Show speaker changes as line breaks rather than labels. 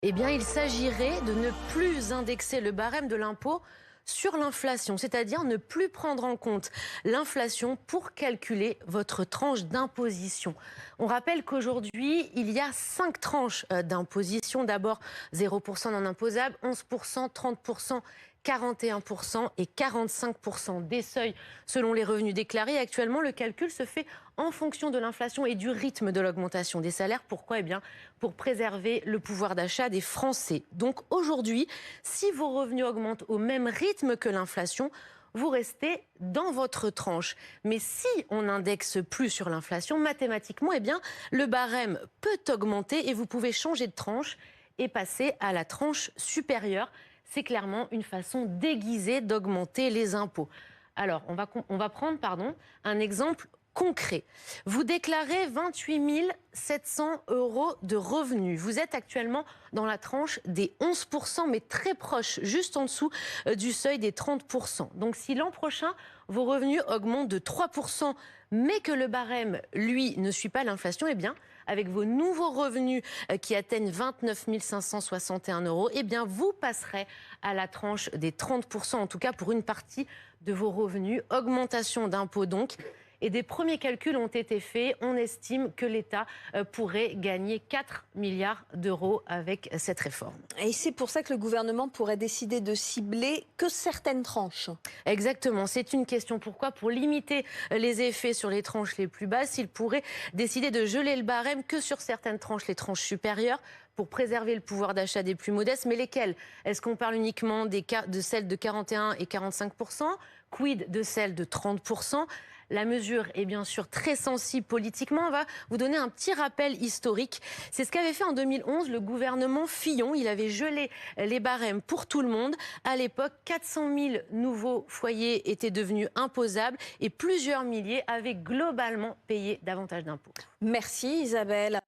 Eh bien, il s'agirait de ne plus indexer le barème de l'impôt sur l'inflation, c'est-à-dire ne plus prendre en compte l'inflation pour calculer votre tranche d'imposition. On rappelle qu'aujourd'hui, il y a 5 tranches d'imposition. D'abord, 0% non imposable, 11%, 30%, 41% et 45% des seuils selon les revenus déclarés. Actuellement, le calcul se fait en fonction de l'inflation et du rythme de l'augmentation des salaires. Pourquoi ? Eh bien, pour préserver le pouvoir d'achat des Français. Donc aujourd'hui, si vos revenus augmentent au même rythme que l'inflation, vous restez dans votre tranche. Mais si on n'indexe plus sur l'inflation, mathématiquement, eh bien, le barème peut augmenter et vous pouvez changer de tranche et passer à la tranche supérieure. C'est clairement une façon déguisée d'augmenter les impôts. Alors, on va prendre un exemple concret. Vous déclarez 28 700 € de revenus. Vous êtes actuellement dans la tranche des 11%, mais très proche, juste en dessous du seuil des 30%. Donc si l'an prochain, vos revenus augmentent de 3%, mais que le barème, lui, ne suit pas l'inflation, eh bien, avec vos nouveaux revenus qui atteignent 29 561 €, eh bien, vous passerez à la tranche des 30%, en tout cas pour une partie de vos revenus. Augmentation d'impôts donc. Et des premiers calculs ont été faits. On estime que l'État pourrait gagner 4 milliards d'euros avec cette réforme.
Et c'est pour ça que le gouvernement pourrait décider de cibler que certaines tranches.
Exactement, c'est une question. Pourquoi ? Pour limiter les effets sur les tranches les plus basses, il pourrait décider de geler le barème que sur certaines tranches, les tranches supérieures, pour préserver le pouvoir d'achat des plus modestes. Mais lesquelles ? Est-ce qu'on parle uniquement de celles de 41 et 45 %? Quid de celles de 30 %? La mesure est bien sûr très sensible politiquement. On va vous donner un petit rappel historique. C'est ce qu'avait fait en 2011 le gouvernement Fillon. Il avait gelé les barèmes pour tout le monde. À l'époque, 400 000 nouveaux foyers étaient devenus imposables et plusieurs milliers avaient globalement payé davantage d'impôts.
Merci Isabelle.